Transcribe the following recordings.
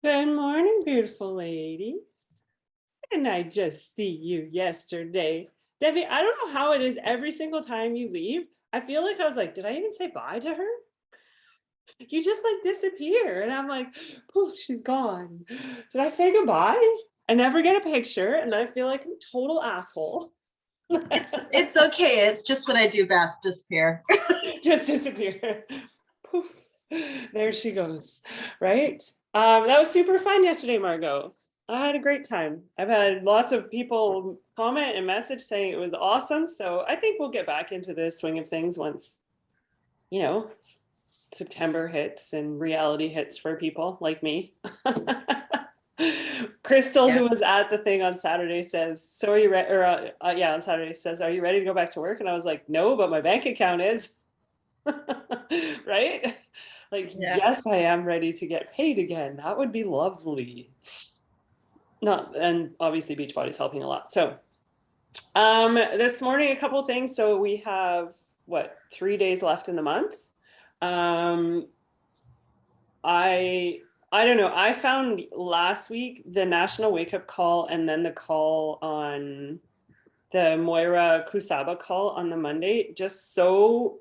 Good morning, beautiful ladies. And I just see you yesterday. Debbie, I don't know how it is every single time you leave. I feel like I was like, did I even say bye to her? You just like disappear. And I'm like, poof, she's gone. Did I say goodbye? I never get a picture. And then I feel like a total asshole. It's okay. It's just what I do best, disappear. Just disappear. Poof. There she goes. Right. That was super fun yesterday, Margot. I had a great time. I've had lots of people comment and message saying it was awesome. So I think we'll get back into the swing of things once, you know, September hits and reality hits for people like me. Crystal, Yeah. who was at the thing on Saturday, says, "So are you ready?" Or yeah, on Saturday says, "Are you ready to go back to work?" And I was like, "No, but my bank account is." Right? Like, Yeah. yes, I am ready to get paid again. That would be lovely. Not, and obviously Beachbody's helping a lot. So this morning, a couple of things. So we have what, 3 days left in the month. Um I don't know. I found last week the national wake up call and then the call on the Moira Kusaba call on the Monday just so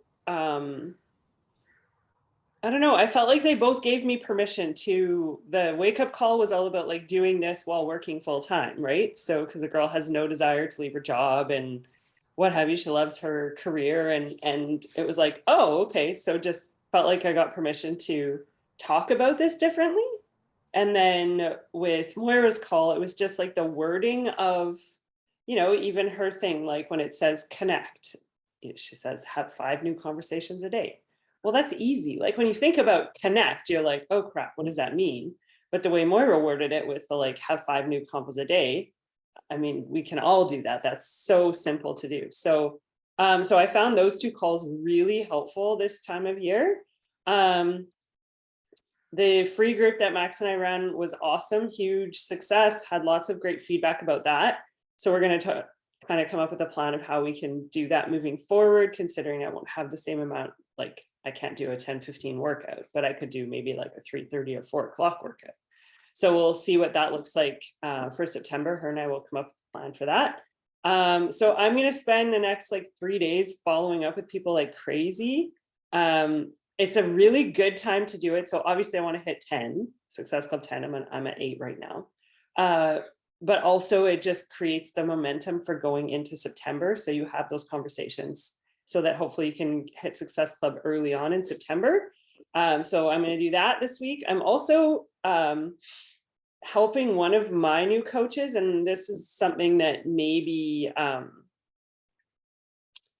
I don't know. I felt like they both gave me permission to. The wake up call was all about like doing this while working full time, right? So, because the girl has no desire to leave her job and what have you, she loves her career, and it was like, oh, okay. So just felt like I got permission to talk about this differently. And then with Moira's call, it was just like the wording of, even her thing, like when it says connect, she says have 5 new conversations a day. Well, that's easy. Like when you think about connect, you're like, oh crap, what does that mean? But the way Moira worded it with the like have 5 new convos a day, I mean, we can all do that. That's so simple to do. So I found those 2 calls really helpful this time of year. The free group that Max and I ran was awesome, huge success, had lots of great feedback about that. So we're going to kind of come up with a plan of how we can do that moving forward, considering I won't have the same amount, like I can't do a 10-15 workout, but I could do maybe like a 3:30 or 4 o'clock workout. So we'll see what that looks like for September. Her and I will come up with a plan for that. So I'm going to spend the next like 3 days following up with people like crazy. It's a really good time to do it. So obviously I want to hit 10, Success Club 10. I'm at 8 right now. But also it just creates the momentum for going into September. So you have those conversations so that hopefully you can hit Success Club early on in September. So I'm going to do that this week. I'm also helping one of my new coaches, and this is something that maybe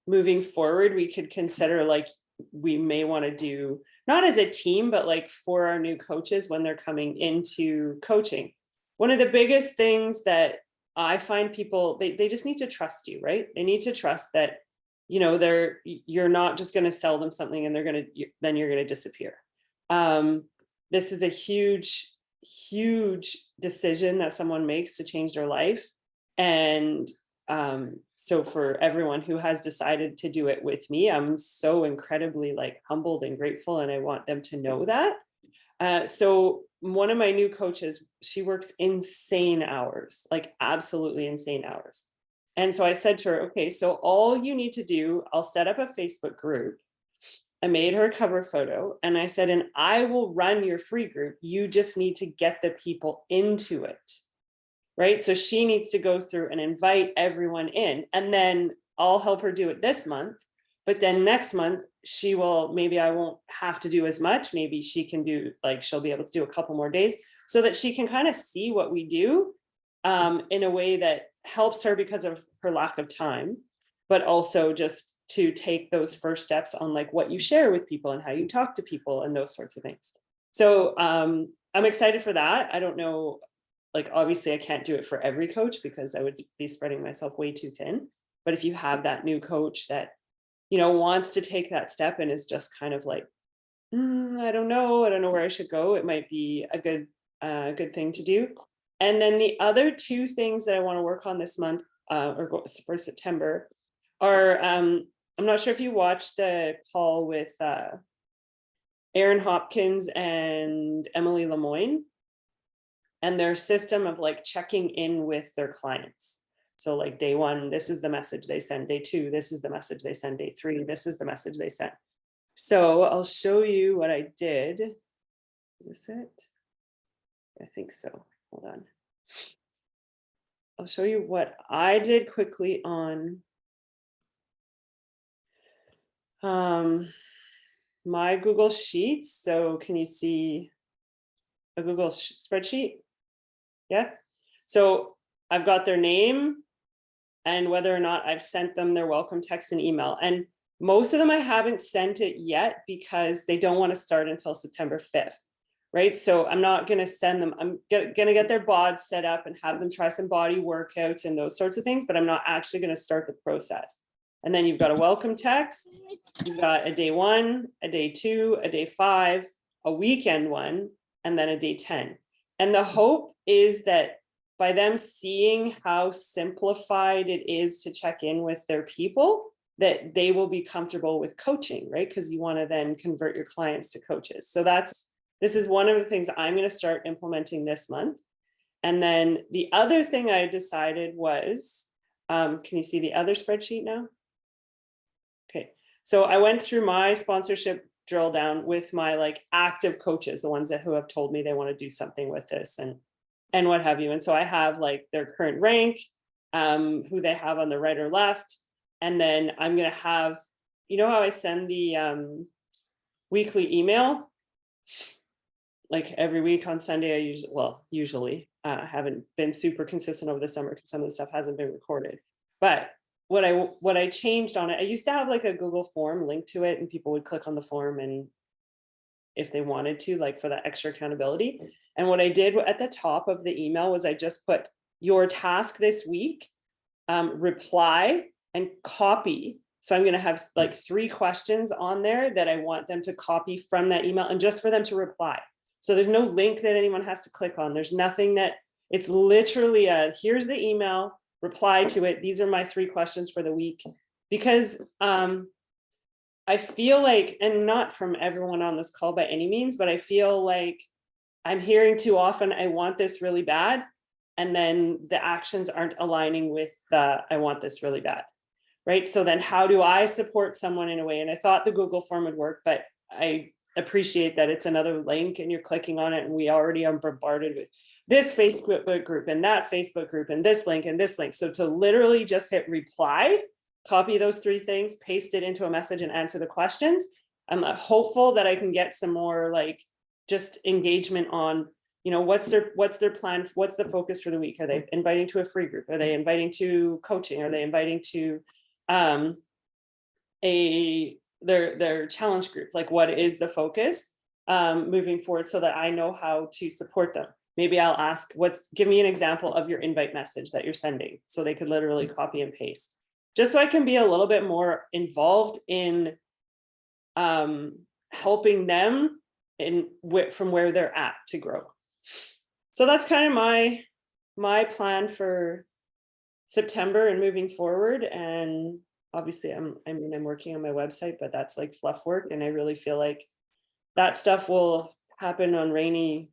moving forward we could consider, like we may want to do not as a team, but like for our new coaches when they're coming into coaching. One of the biggest things that I find people, they just need to trust you, right? They need to trust that, you're not just going to sell them something and then you're going to disappear. This is a huge decision that someone makes to change their life. And so for everyone who has decided to do it with me, I'm so incredibly like humbled and grateful, and I want them to know that. So one of my new coaches, she works insane hours, like absolutely insane hours. And so I said to her, okay, so all you need to do, I'll set up a Facebook group. I made her a cover photo and I said, and I will run your free group. You just need to get the people into it. Right. So she needs to go through and invite everyone in, and then I'll help her do it this month. But then next month, maybe I won't have to do as much. Maybe she can do, like, she'll be able to do a couple more days so that she can kind of see what we do in a way that helps her because of her lack of time, but also just to take those first steps on like what you share with people and how you talk to people and those sorts of things. So I'm excited for that. I don't know, like obviously I can't do it for every coach because I would be spreading myself way too thin. But if you have that new coach that, wants to take that step and is just kind of like, I don't know where I should go, it might be a good thing to do. And then the other 2 things that I want to work on this month or for September are, I'm not sure if you watched the call with Aaron Hopkins and Emily Lemoyne. and their system of like checking in with their clients. So like day 1, this is the message they send. Day 2, this is the message they send. Day 3, this is the message they send. So I'll show you what I did. Is this it? I think so. Hold on. I'll show you what I did quickly on my Google Sheets. So can you see a Google spreadsheet? Yeah. So I've got their name and whether or not I've sent them their welcome text and email. And most of them I haven't sent it yet because they don't want to start until September 5th. Right. So I'm not going to send them. I'm going to get their bods set up and have them try some body workouts and those sorts of things, but I'm not actually going to start the process. And then you've got a welcome text. You've got a day 1, a day 2, a day 5, a weekend one, and then a day 10. And the hope is that by them seeing how simplified it is to check in with their people, that they will be comfortable with coaching, right? Because you want to then convert your clients to coaches. So this is one of the things I'm going to start implementing this month. And then the other thing I decided was, can you see the other spreadsheet now? Okay, so I went through my sponsorship drill down with my like active coaches, the ones who have told me they want to do something with this and what have you. And so I have like their current rank, who they have on the right or left. And then I'm going to have, you know how I send the weekly email? Like every week on Sunday, I usually haven't been super consistent over the summer because some of the stuff hasn't been recorded. But what I changed on it, I used to have like a Google form linked to it and people would click on the form and if they wanted to, like for that extra accountability. And what I did at the top of the email was I just put your task this week, reply and copy. So I'm going to have like 3 questions on there that I want them to copy from that email and just for them to reply. So there's no link that anyone has to click on. There's nothing that it's literally here's the email, reply to it. These are my 3 questions for the week. Because I feel like, and not from everyone on this call by any means, but I feel like I'm hearing too often, I want this really bad. And then the actions aren't aligning with I want this really bad. Right. So then how do I support someone in a way? And I thought the Google form would work, but I appreciate that it's another link and you're clicking on it and we already are bombarded with this Facebook group and that Facebook group and this link and this link. So to literally just hit reply, copy those 3 things, paste it into a message and answer the questions. I'm hopeful that I can get some more like just engagement on, you know, what's their plan? What's the focus for the week? Are they inviting to a free group? Are they inviting to coaching? Are they inviting to their challenge group? Like what is the focus moving forward so that I know how to support them? Maybe I'll ask give me an example of your invite message that you're sending. So they could literally copy and paste. Just so I can be a little bit more involved in helping them from where they're at to grow. So that's kind of my plan for September and moving forward. And obviously I'm working on my website, but that's like fluff work. And I really feel like that stuff will happen on rainy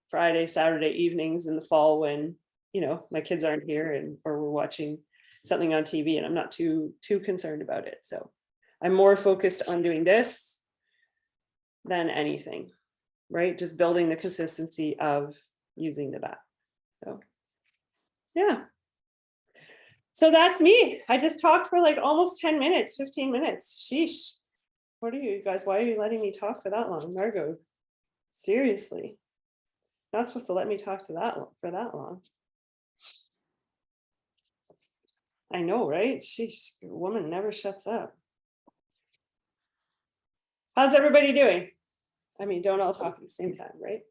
Friday, Saturday evenings in the fall when, you know, my kids aren't here or we're watching something on TV and I'm not too concerned about it. So I'm more focused on doing this than anything, right? Just building the consistency of using the bat. So yeah. So that's me. I just talked for like almost 10 minutes, 15 minutes. Sheesh. What are you guys? Why are you letting me talk for that long? Margot, seriously. Not supposed to let me talk for that long. I know, right? Sheesh, woman never shuts up. How's everybody doing? I mean, don't all talk at the same time, right?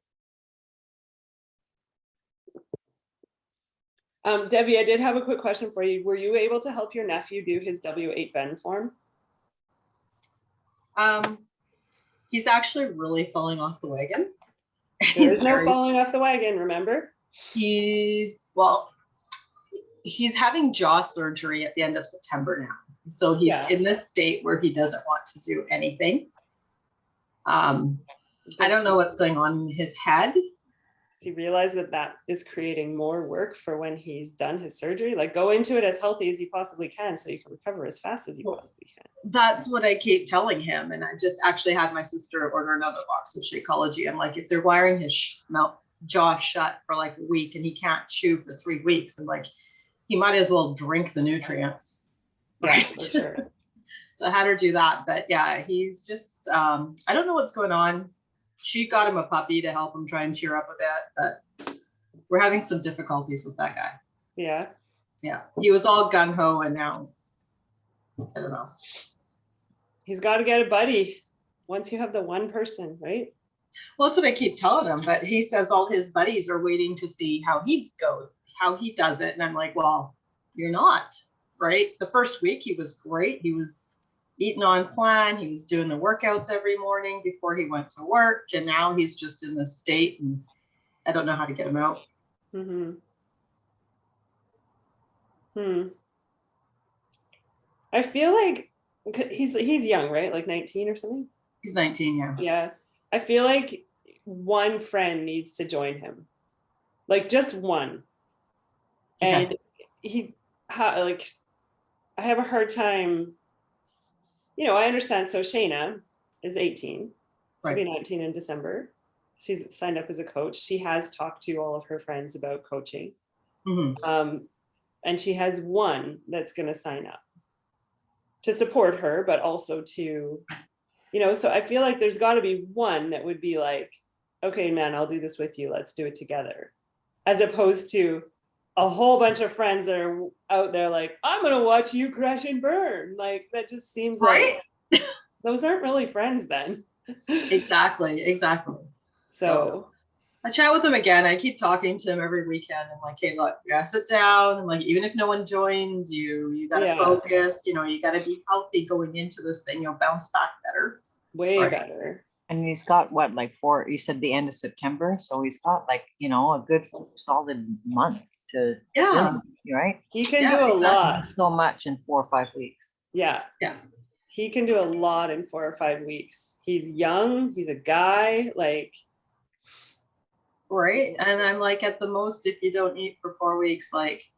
Debbie, I did have a quick question for you. Were you able to help your nephew do his W8 bend form? He's actually really falling off the wagon. There's no falling off the wagon, remember? He's having jaw surgery at the end of September now. So he's in this state where he doesn't want to do anything. I don't know what's going on in his head. Does he realize that that is creating more work for when he's done his surgery? Like, go into it as healthy as you possibly can so you can recover as fast as you possibly can. That's what I keep telling him. And I just actually had my sister order another box of Shakeology. I'm like, if they're wiring his mouth jaw shut for like a week and he can't chew for 3 weeks, I'm like, he might as well drink the nutrients. Right? Yeah, for sure. So I had her do that. But yeah, he's just, I don't know what's going on. She got him a puppy to help him try and cheer up a bit, but we're having some difficulties with that guy. Yeah. Yeah. He was all gung ho and now, I don't know. He's got to get a buddy once you have the one person, right? Well, that's what I keep telling him, but he says all his buddies are waiting to see how he goes, how he does it. And I'm like, well, you're not, right? The first week he was great. He was eating on plan. He was doing the workouts every morning before he went to work. And now he's just in this state and I don't know how to get him out. I feel like he's young, right? Like 19 or something? He's 19, yeah. Yeah. I feel like one friend needs to join him. Like just one. Okay. And I have a hard time, I understand. So Shayna is 18, she'll be 19 in December. She's signed up as a coach. She has talked to all of her friends about coaching. And she has one that's going to sign up to support her, but also to, so I feel like there's got to be one that would be like, okay, man, I'll do this with you. Let's do it together. As opposed to a whole bunch of friends that are out there like, I'm going to watch you crash and burn. Like, that just seems like those aren't really friends then. Exactly. So I chat with him again. I keep talking to him every weekend. I'm like, hey, look, you gotta sit down. And like, even if no one joins you, you gotta focus, you gotta be healthy going into this thing. You'll bounce back better. Way better. And he's got what, like you said the end of September. So he's got like, a good solid month to, right? He can do a lot. So much in 4 or 5 weeks. Yeah. He can do a lot in 4 or 5 weeks. He's young. He's a guy. Like, right. And I'm like, at the most, if you don't eat for 4 weeks, like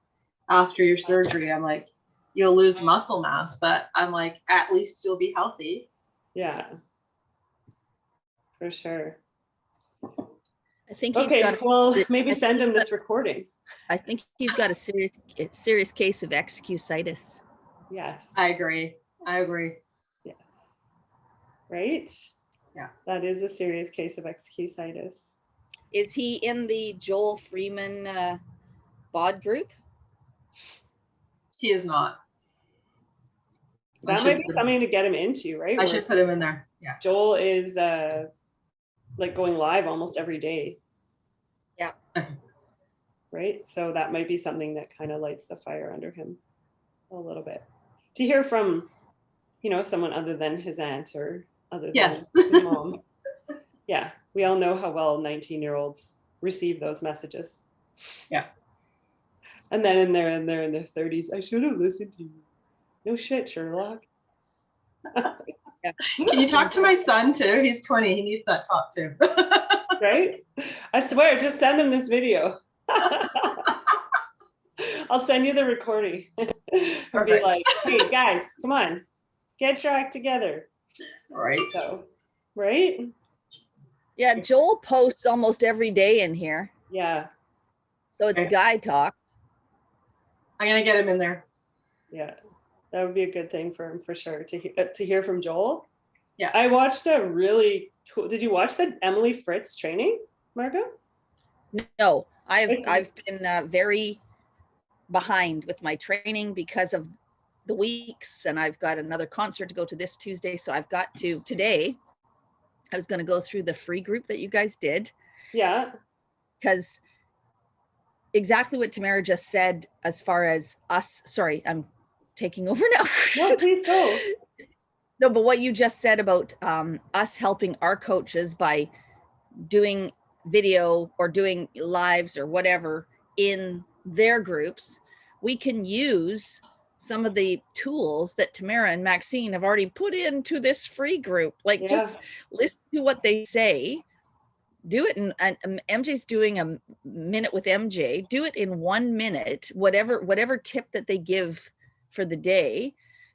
after your surgery, I'm like, you'll lose muscle mass, but I'm like, at least you'll be healthy. Yeah, for sure. I think he's got. Well, maybe send him this recording. I think he's got a serious case of excusitis. Yes, I agree. Yes. Right? Yeah. That is a serious case of excusitis. Is he in the Joel Freeman bod group? He is not. That might be something to get him into, right? I should put him in there. Yeah. Joel is like going live almost every day. Yeah. Right? So that might be something that kind of lights the fire under him a little bit. To hear from, someone other than his aunt or other than his mom. Yeah, we all know how well 19-year-olds receive those messages. Yeah. And then in their 30s, I should have listened to you. No shit, Sherlock. Can you talk to my son too? He's 20. He needs that talk too. Right? I swear, just send them this video. I'll send you the recording. And be like, hey guys, come on, get your act together. Right. So, right? Yeah, Joel posts almost every day in here. Yeah. So it's guy talk. I'm gonna get him in there. Yeah, that would be a good thing for him for sure to hear from Joel. Yeah. I watched a really cool. Did you watch the Emily Fritz training, Margo? No, I've been very behind with my training because of the weeks, and I've got another concert to go to this Tuesday. So I've got to today. I was going to go through the free group that you guys did. Yeah. Because exactly what Tamara just said, as far as us, sorry, I'm taking over now. No, please go. No, but what you just said about us helping our coaches by doing video or doing lives or whatever in their groups, we can use some of the tools that Tamara and Maxine have already put into this free group. Like just listen to what they say, do it. And MJ's doing a minute with MJ. Do it in 1 minute, whatever tip that they give for the day.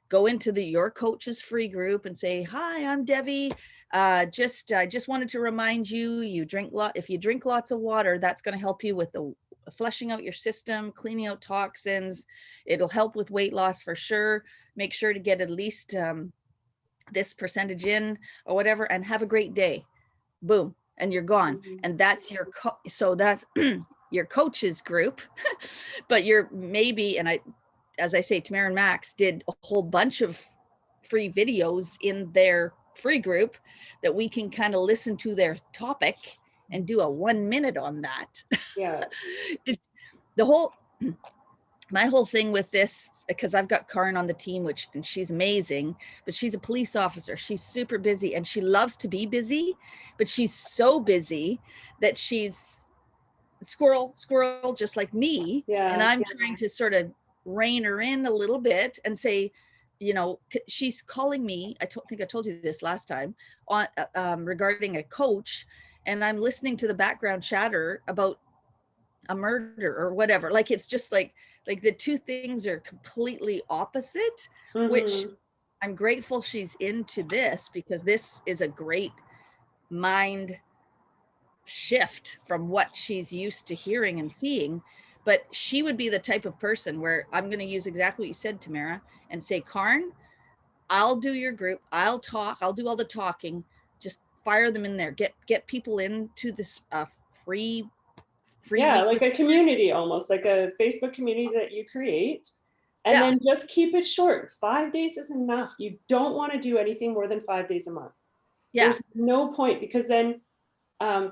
Go into your coach's free group and say, hi, I'm Debbie. I just wanted to remind you, if you drink lots of water, that's going to help you with the flushing out your system, cleaning out toxins. It'll help with weight loss for sure. Make sure to get at least this percentage in or whatever, and have a great day. Boom. And you're gone. And that's so that's your coach's group. But you're maybe, and as I say, Tamara and Max did a whole bunch of free videos in their free group that we can kind of listen to their topic and do a 1 minute on that. Yeah. My whole thing with this, because I've got Karen on the team, and she's amazing, but she's a police officer. She's super busy and she loves to be busy, but she's so busy that she's squirrel, just like me. Yeah. And I'm trying to sort of rein her in a little bit and say, she's calling me. I think I told you this last time on regarding a coach, and I'm listening to the background chatter about a murder or whatever. Like, it's just like the two things are completely opposite, which I'm grateful she's into this, because this is a great mind shift from what she's used to hearing and seeing. But she would be the type of person where I'm going to use exactly what you said, Tamara, and say, Karn, I'll do your group. I'll talk. I'll do all the talking. Just fire them in there. Get people into this free yeah, like a community, almost like a Facebook community that you create. And then just keep it short. 5 days is enough. You don't want to do anything more than 5 days a month. Yeah. There's no point, because then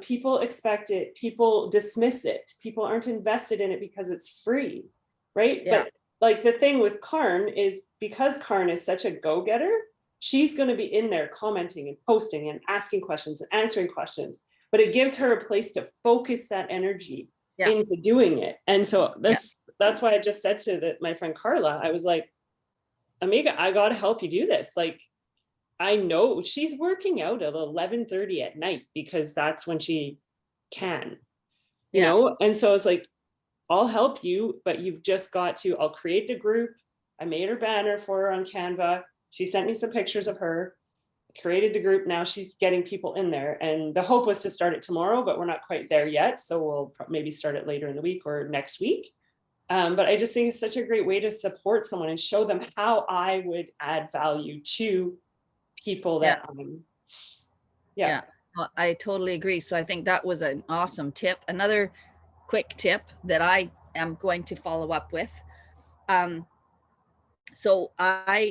people expect it. People dismiss it. People aren't invested in it because it's free, right? Yeah. But like the thing with Karn is, because Karn is such a go-getter, she's going to be in there commenting and posting and asking questions and answering questions. But it gives her a place to focus that energy into doing it. And so that's why I just said to my friend Carla, I was like, Amiga, I got to help you do this. Like, I know she's working out at 11:30 at night because that's when she can, you know? And so it's like, I'll help you, but you've just got to, I'll create the group. I made her banner for her on Canva. She sent me some pictures of her. Created the group. Now she's getting people in there, and the hope was to start it tomorrow, but we're not quite there yet, so we'll maybe start it later in the week or next week. But I just think it's such a great way to support someone and show them how I would add value to people that Well, I totally agree. So I think that was an awesome tip. Another quick tip that I am going to follow up with. So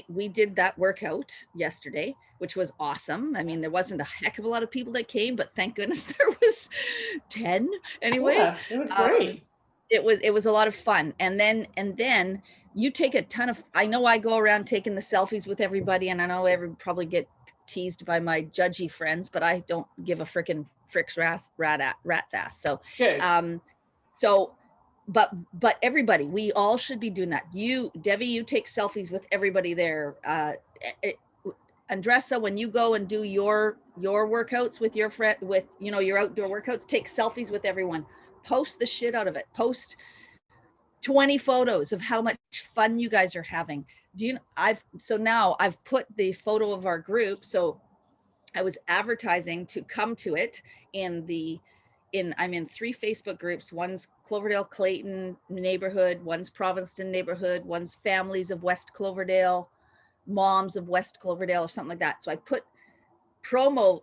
we did that workout yesterday, which was awesome. I mean, there wasn't a heck of a lot of people that came, but thank goodness there was 10 anyway. Yeah, it was great. It was a lot of fun. And then you take a ton of, I know I go around taking the selfies with everybody, and I know probably get teased by my judgy friends, but I don't give a frick's rat's ass. So, good. But everybody, we all should be doing that. You, Debbie, you take selfies with everybody there. Andressa, when you go and do your workouts with your friend, with, your outdoor workouts, take selfies with everyone. Post the shit out of it. Post 20 photos of how much fun you guys are having. Now I've put the photo of our group. So I was advertising to come to it I'm in 3 Facebook groups. One's Cloverdale Clayton neighborhood, one's Provincetown neighborhood, one's families of West Cloverdale, moms of West Cloverdale, or something like that. So I put promo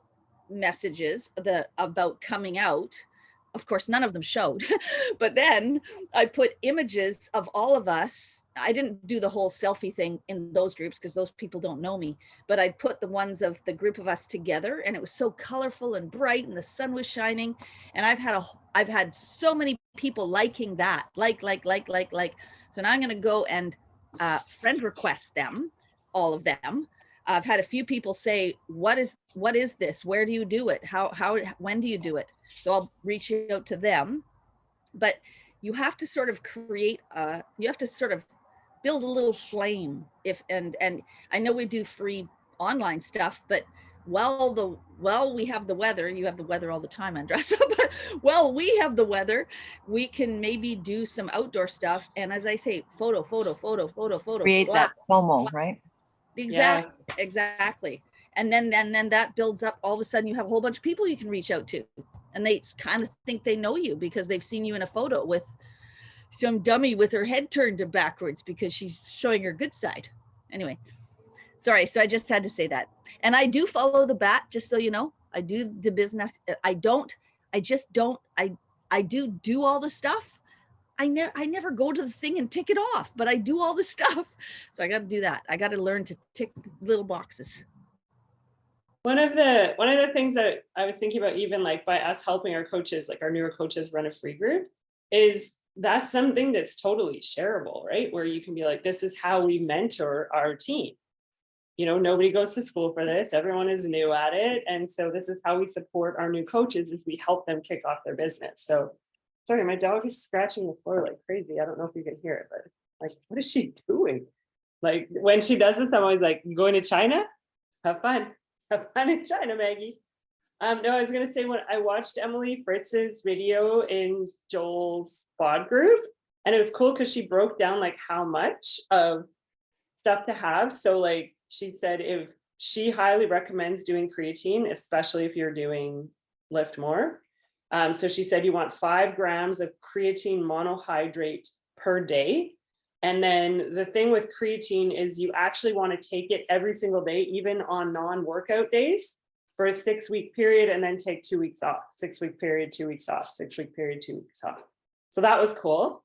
messages about coming out. Of course, none of them showed, but then I put images of all of us. I didn't do the whole selfie thing in those groups because those people don't know me, but I put the ones of the group of us together, and it was so colorful and bright, and the sun was shining. And I've had so many people liking that, like. So now I'm going to go and friend request them, all of them. I've had a few people say, what is this? Where do you do it? When do you do it? So I'll reach out to them. But you have to sort of build a little flame. And I know we do free online stuff, but we have the weather, you have the weather all the time, Andressa, but we have the weather, we can maybe do some outdoor stuff. And as I say, photo, Create blah, that FOMO, right? exactly. And then that builds up. All of a sudden you have a whole bunch of people you can reach out to, and they kind of think they know you because they've seen you in a photo with some dummy with her head turned backwards because she's showing her good side. Anyway, sorry. So I just had to say that. And I do follow the bat, just so you know. I do the business. I do all the stuff. I never go to the thing and tick it off, but I do all the stuff. So I got to do that. I got to learn to tick little boxes. One of the things that I was thinking about, even like by us helping our coaches, like our newer coaches run a free group, is that's something that's totally shareable, right? Where you can be like, this is how we mentor our team. You know, nobody goes to school for this. Everyone is new at it. And so this is how we support our new coaches, is we help them kick off their business. So sorry, my dog is scratching the floor like crazy. I don't know if you can hear it, but like, what is she doing? Like when she does this, I'm always like, you going to China? Have fun. Have fun in China, Maggie. No, I was gonna say, when I watched Emily Fritz's video in Joel's bod group, and it was cool because she broke down like how much of stuff to have. So like she said, if she highly recommends doing creatine, especially if you're doing lift more. So she said you want 5 grams of creatine monohydrate per day. And then the thing with creatine is you actually want to take it every single day, even on non-workout days, for a 6-week period, and then take 2 weeks off. 6-week period, 2 weeks off, 6-week period, 2 weeks off. So that was cool.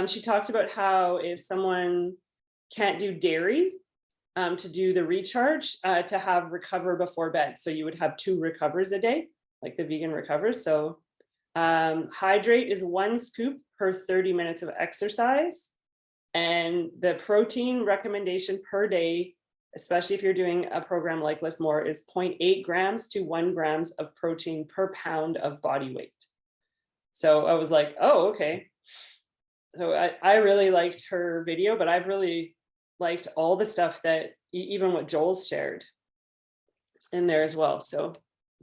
She talked about how if someone can't do dairy, to do the recharge, to have recover before bed. So you would have 2 recovers a day, like the vegan recovers. So hydrate is 1 scoop per 30 minutes of exercise. And the protein recommendation per day, especially if you're doing a program like Lift More, is 0.8 grams to 1 grams of protein per pound of body weight. So I was like, oh, okay. So I really liked her video, but I've really liked all the stuff that even what Joel's shared in there as well. So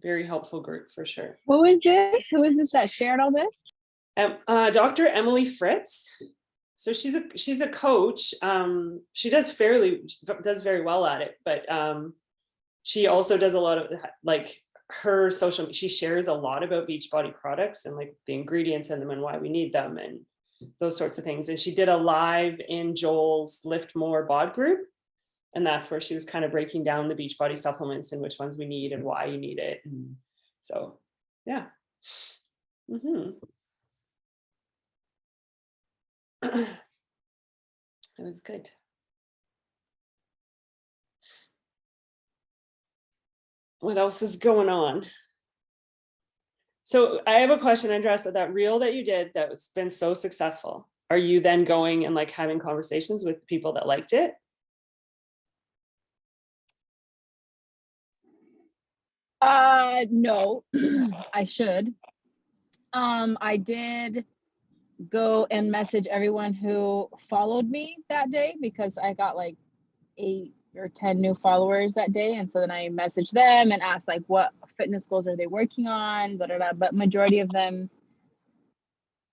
very helpful group for sure. Who is this? Who is this that shared all this? Dr. Emily Fritz. So she's a coach. She does very well at it, but she also does a lot of like her social. She shares a lot about Beachbody products and like the ingredients in them and why we need them and those sorts of things. And she did a live in Joel's Lift More bod group, and that's where she was kind of breaking down the Beachbody supplements and which ones we need and why you need it. And so, yeah. It was good. What else is going on? So I have a question, Andressa. That reel that you did that's been so successful, are you then going and like having conversations with people that liked it? No, I should. I did go and message everyone who followed me that day because I got like 8 or 10 new followers that day. And so then I messaged them and asked like, what fitness goals are they working on? Blah, blah, blah. But majority of them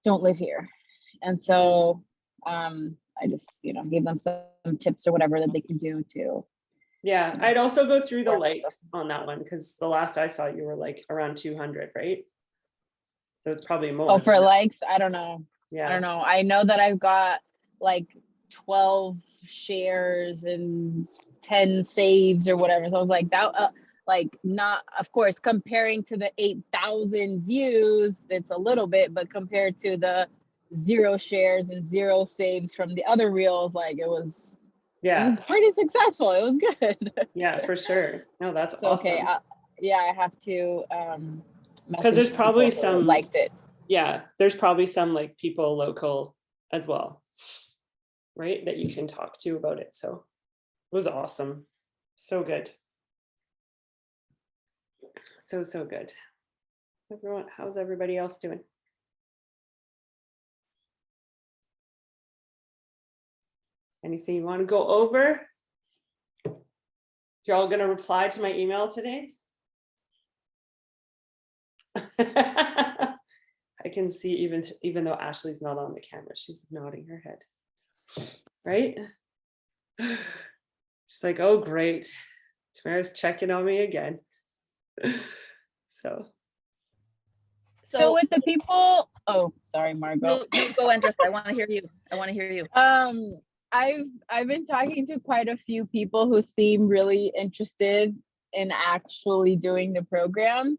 don't live here. And so I just, gave them some tips or whatever that they can do to. Yeah, I'd also go through the likes on that one because the last I saw you were like around 200, right? So it's probably more. Oh, for likes? I don't know. Yeah. I don't know. I know that I've got like 12 shares and 10 saves or whatever. So I was like, that, not, of course, comparing to the 8,000 views, it's a little bit, but compared to the 0 shares and 0 saves from the other reels, like it was pretty successful. It was good. Yeah, for sure. No, that's so, awesome. Okay. I have to because there's probably some liked it. Yeah, there's probably some like people local as well, right, that you can talk to about it. So it was awesome. So good. So good. Everyone, how's everybody else doing? Anything you want to go over? You're all going to reply to my email today? I can see even though Ashley's not on the camera, she's nodding her head. Right? She's like, oh, great. Tamara's checking on me again. So with the people, oh, sorry, Margot. No, go, Andres. I want to hear you. I want to hear you. I've been talking to quite a few people who seem really interested in actually doing the program.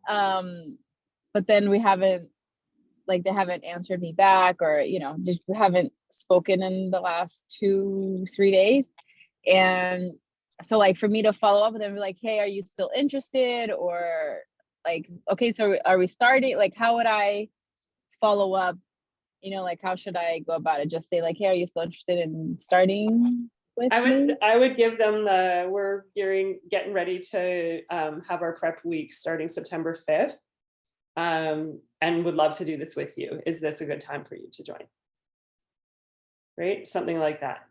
But then we haven't, like, they haven't answered me back, or, you know, just haven't spoken in the last 2-3 days. And so, like, for me to follow up with them, be like, hey, are you still interested? Or like, okay, so are we starting? Like, how would I follow up? You know, like, how should I go about it? Just say like, hey, are you still interested in starting with me? I would give them we're getting ready to have our prep week starting September 5th. And would love to do this with you. Is this a good time for you to join? Right? Something like that.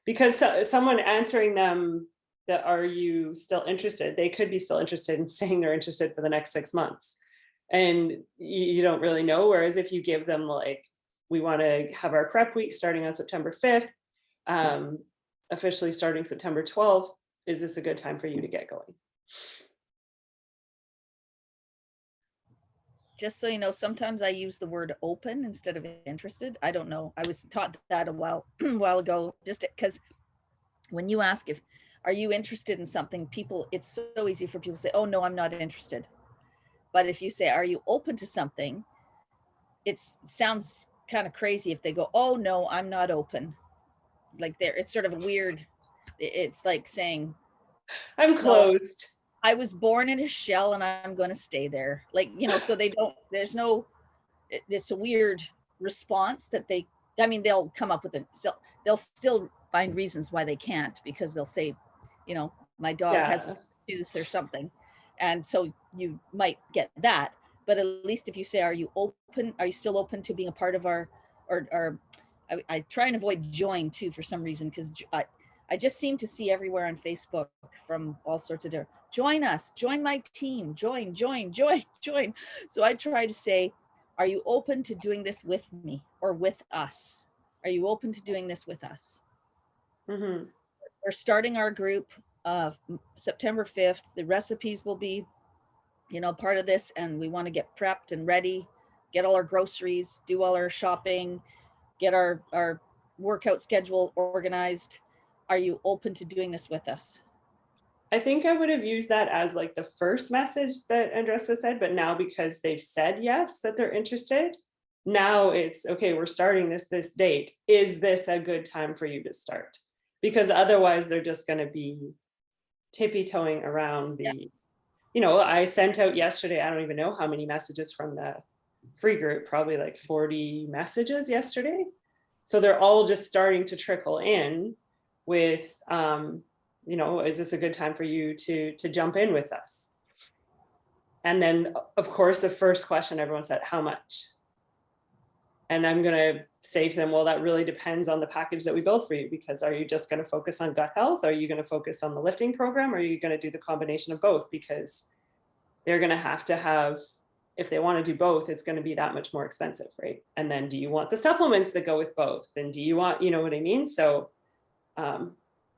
Because someone answering them that are you still interested, they could be still interested in saying they're interested for the next 6 months. And you don't really know. Whereas if you give them like, we want to have our prep week starting on September 5th, officially starting September 12th, is this a good time for you to get going? Just so you know, sometimes I use the word open instead of interested. I don't know. I was taught that a while ago, just because when you ask if, are you interested in something, people, it's so easy for people to say, oh no, I'm not interested. But if you say, are you open to something? It sounds kind of crazy if they go, oh no, I'm not open. Like it's sort of weird. It's like saying, I'm closed. No, I was born in a shell and I'm going to stay there. Like, you know, so they don't, there's no, it's a weird response that they, I mean, they'll come up with it. So they'll still find reasons why they can't, because they'll say, you know, my dog has a tooth or something. And so you might get that, but at least if you say, are you open? Are you still open to being a part of our, or I try and avoid join too, for some reason, because I just seem to see everywhere on Facebook from all sorts of different, join us, join my team, join. So I try to say, are you open to doing this with me or with us? Are you open to doing this with us? Mm-hmm. We're starting our group September 5th. The recipes will be, you know, part of this, and we want to get prepped and ready, get all our groceries, do all our shopping, get our workout schedule organized. Are you open to doing this with us? I think I would have used that as like the first message that Andressa said, but now because they've said yes, that they're interested, now it's okay, we're starting this date. Is this a good time for you to start? Because otherwise they're just going to be tippy-toeing around the, you know, I sent out yesterday, I don't even know how many messages from the free group, probably like 40 messages yesterday. So they're all just starting to trickle in with, you know, is this a good time for you to jump in with us? And then, of course, the first question everyone said, how much? And I'm going to say to them, well, that really depends on the package that we build for you, because are you just going to focus on gut health? Are you going to focus on the lifting program? Or are you going to do the combination of both? Because they're going to have, if they want to do both, it's going to be that much more expensive, right? And then do you want the supplements that go with both? And do you want, you know what I mean? So,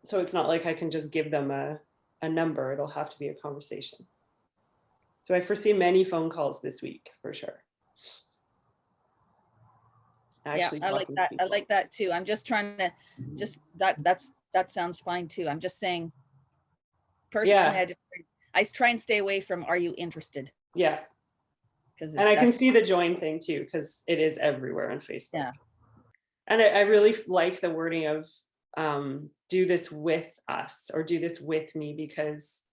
so it's not like I can just give them a number. It'll have to be a conversation. So I foresee many phone calls this week for sure. Actually, yeah, I like that. I like that too. I'm just trying to that sounds fine too. I'm just saying, personally, I try and stay away from, are you interested? Yeah. And I can see the join thing too, because it is everywhere on Facebook. Yeah. And I really like the wording of do this with us or do this with me, because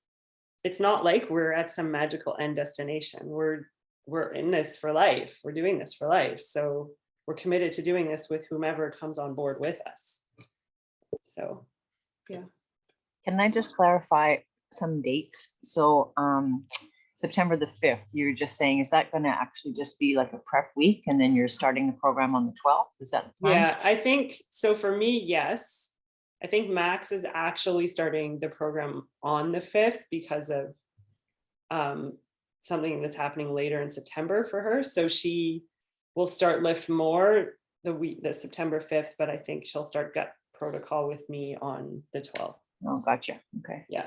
it's not like we're at some magical end destination. We're in this for life. We're doing this for life. So we're committed to doing this with whomever comes on board with us. So, yeah. Can I just clarify some dates? So September the 5th, you're just saying, is that going to actually just be like a prep week and then you're starting the program on the 12th? Is that the plan? Yeah, I think so. For me, yes. I think Max is actually starting the program on the 5th because of something that's happening later in September for her. So she will start Lift More the September 5th, but I think she'll start gut protocol with me on the 12th. Oh, gotcha. Okay. Yeah.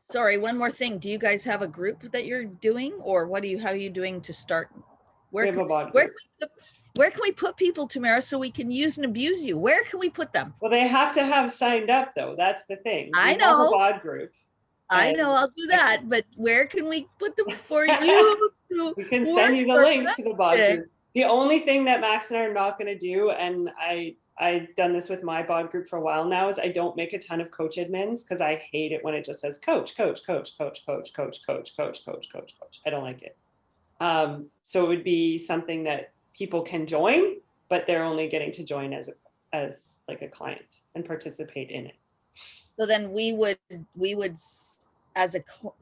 Sorry, one more thing. Do you guys have a group that you're doing, or how are you doing to start? We have a bod where, group. where can we put people, Tamara, so we can use and abuse you? Where can we put them? Well, they have to have signed up though. That's the thing. I We have a know. bod group. I know, I'll do that, but where can we put them for you? We can send you the link to the bod group. The only thing that Max and I are not going to do, and I've done this with my bod group for a while now, is I don't make a ton of coach admins because I hate it when it just says coach, coach, coach, coach, coach, coach, coach, coach, coach, coach, coach. I don't like it. So it would be something that people can join, but they're only getting to join as like a client and participate in it. So then we would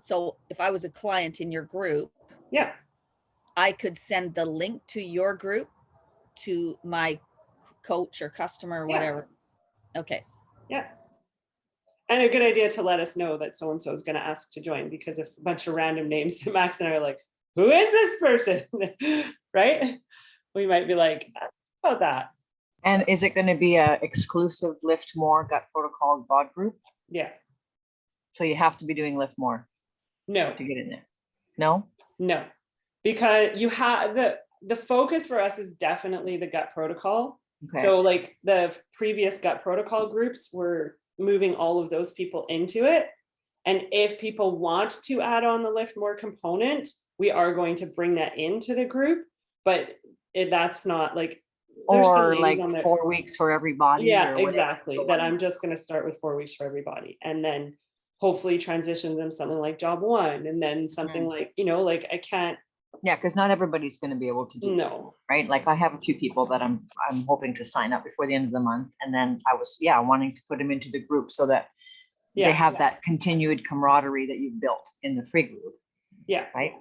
so if I was a client in your group, Yeah. I could send the link to your group to my coach or customer or whatever. Yeah. Okay. Yeah. And a good idea to let us know that so-and-so is going to ask to join, because if a bunch of random names that Max and I are like, who is this person? Right? We might be like, how about that? And is it going to be a exclusive Lift More gut protocol bod group? Yeah. So you have to be doing Lift More No. to get in there? No? No. Because you have the focus for us is definitely the gut protocol. Okay. So like the previous gut protocol groups, were moving all of those people into it. And if people want to add on the Lift More component, we are going to bring that into the group, but that's not like, or like 4 weeks for everybody. Yeah, or exactly. That I'm just going to start with 4 weeks for everybody, and then hopefully transition them something like job one, and then something like, like I can't. Yeah, because not everybody's going to be able to do No. it, right? Like I have a few people that I'm hoping to sign up before the end of the month, and then I was wanting to put them into the group so that they have that continued camaraderie that you've built in the free group. Yeah. Right.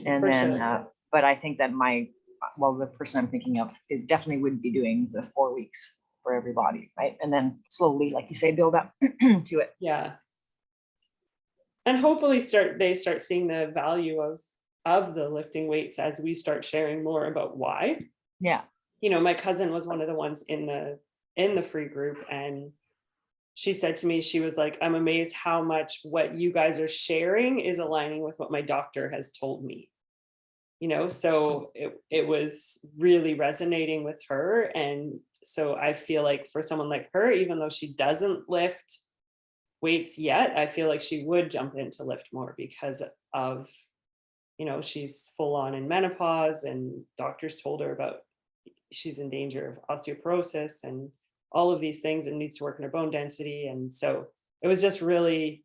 And For then, sure. But I think that the person I'm thinking of, it definitely would be doing the 4 weeks for everybody, right? And then slowly, like you say, build up to it. Yeah. And hopefully they start seeing the value of the lifting weights as we start sharing more about why. Yeah. My cousin was one of the ones in the free group, and she said to me, she was like, I'm amazed how much what you guys are sharing is aligning with what my doctor has told me. So it was really resonating with her. And so I feel like for someone like her, even though she doesn't lift weights yet, I feel like she would jump into Lift More because of, she's full on in menopause, and doctors told her about she's in danger of osteoporosis and all of these things, and needs to work on her bone density. And so it was just really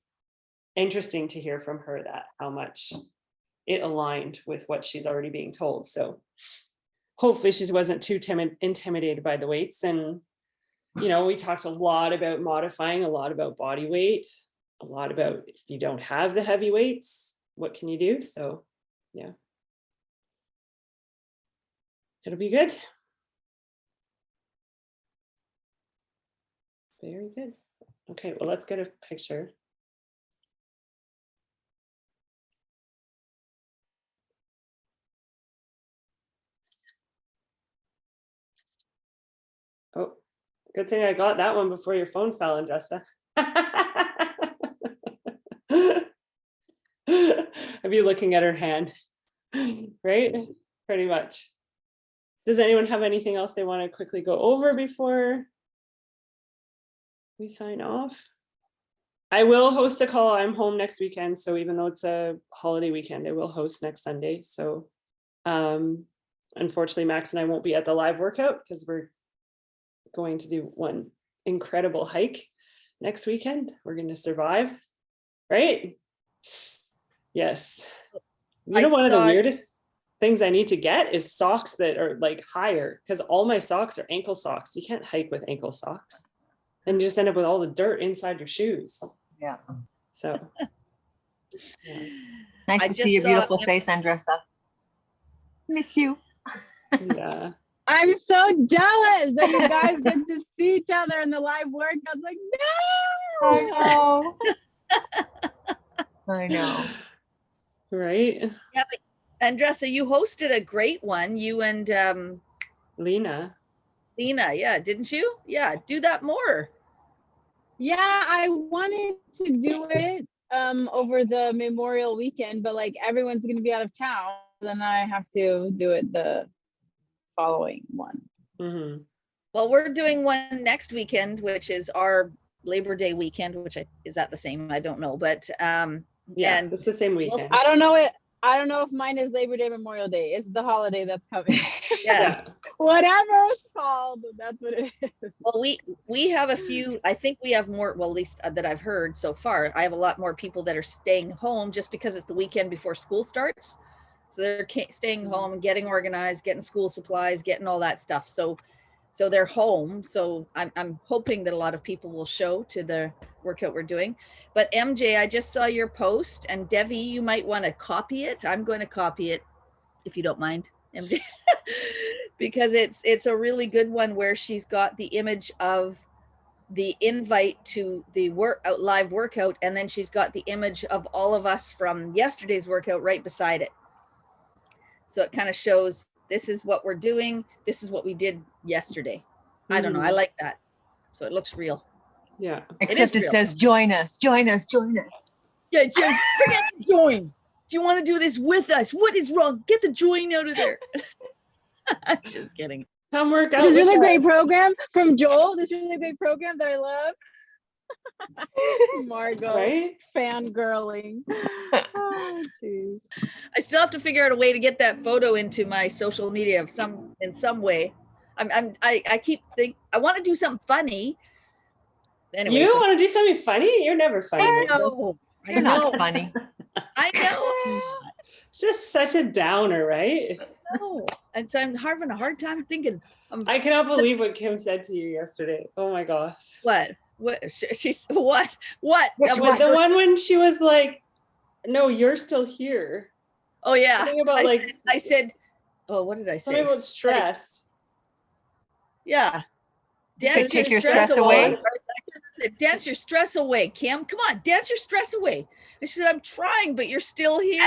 interesting to hear from her that how much it aligned with what she's already being told. So hopefully she wasn't too intimidated by the weights. And, we talked a lot about modifying, a lot about body weight, a lot about if you don't have the heavy weights, what can you do? So yeah, it'll be good. Very good. Okay, well, let's get a picture. Oh, good thing I got that one before your phone fell, Andressa. I'd be looking at her hand, right? Pretty much. Does anyone have anything else they want to quickly go over before we sign off? I will host a call. I'm home next weekend, so even though it's a holiday weekend, I will host next Sunday. So unfortunately, Max and I won't be at the live workout because we're going to do one incredible hike next weekend. We're going to survive, right? Yes. One of the weirdest things I need to get is socks that are like higher, because all my socks are ankle socks. You can't hike with ankle socks. And you just end up with all the dirt inside your shoes. Yeah. So. Yeah. Nice to see your beautiful face, Andressa. Miss you. Yeah. I'm so jealous that you guys get to see each other in the live workouts. Like, no. I know. Right? Yeah, but Andressa, you hosted a great one. You and Lena. Lena, yeah, didn't you? Yeah, do that more. Yeah, I wanted to do it over the Memorial weekend, but like everyone's gonna be out of town, then I have to do it the following one. Mm-hmm. Well, we're doing one next weekend, which is our Labor Day weekend, which is that the same? I don't know, but Yeah, and it's the same weekend. I don't know it. I don't know if mine is Labor Day, Memorial Day. It's the holiday that's coming. yeah. Whatever it's called, that's what it is. Well, we have a few, I think we have more, well, at least that I've heard so far. I have a lot more people that are staying home just because it's the weekend before school starts. So they're staying home and getting organized, getting school supplies, getting all that stuff. So they're home. So I'm hoping that a lot of people will show to the workout we're doing. But MJ, I just saw your post, and Devi, you might want to copy it. I'm going to copy it if you don't mind, MJ, because it's a really good one where she's got the image of the invite to the live workout, and then she's got the image of all of us from yesterday's workout right beside it. So it kind of shows this is what we're doing. This is what we did yesterday. I don't know. I like that. So it looks real. Yeah. Except it says, join us, join us, join us. Yeah, just forget to join. Do you want to do this with us? What is wrong? Get the join out of there. I'm just kidding. Come work out. This with really us. great program from Joel. This really great program that I love. Margot, Right? fangirling. Oh, geez. I still have to figure out a way to get that photo into my social media in some way. I keep thinking I want to do something funny. Anyway, You want to do something funny? You're never funny. I Melissa. know. You're not funny. I know. Just such a downer, right? No. And so I'm having a hard time thinking. I cannot believe what Kim said to you yesterday. Oh my gosh. What? She's what? Which The one when she was like, "No, you're still here." Oh yeah. Something about I said, oh, what did I say? something about stress. Yeah. Dance take your stress away. Dance your stress away, Kim. Come on, dance your stress away. I said, I'm trying, but you're still here.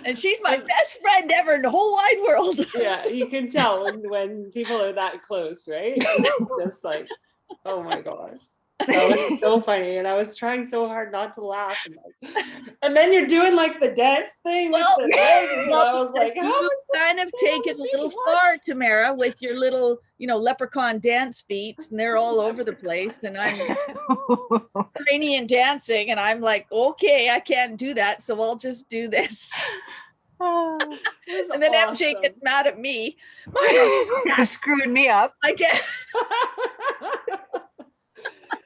And she's my best friend ever in the whole wide world. Yeah, you can tell when people are that close, right? Just like, oh my gosh. That was so funny. And I was trying so hard not to laugh. And then you're doing like the dance thing with the legs. And I was like, you kind of take it a little far, Tamara, with your little, leprechaun dance feet, and they're all over the place. And I'm Ukrainian dancing, and I'm like, okay, I can't do that, so I'll just do this. And then awesome. MJ gets mad at me. You're screwing me up. I get.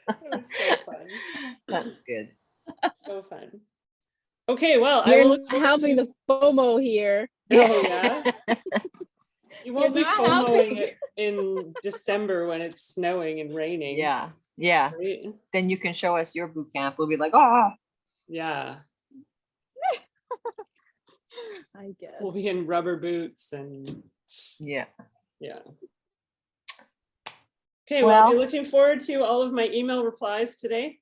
It was so fun. That's good. So fun. Okay, well, You're I will helping the FOMO here. Oh yeah. You won't be You're not FOMOing it in December when it's snowing and raining. Yeah. Right? Then you can show us your boot camp. We'll be like, oh. Yeah. I guess. We'll be in rubber boots and yeah. Okay, well, we're looking forward to all of my email replies today.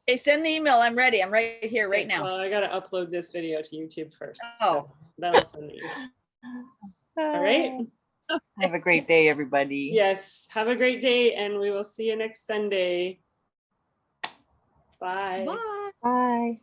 Hey, send the email. I'm ready. I'm right here, right now. Well, I got to upload this video to YouTube first. Oh. So then I'll send it. All right. Have a great day, everybody. Yes. Have a great day, and we will see you next Sunday. Bye. Bye. Bye.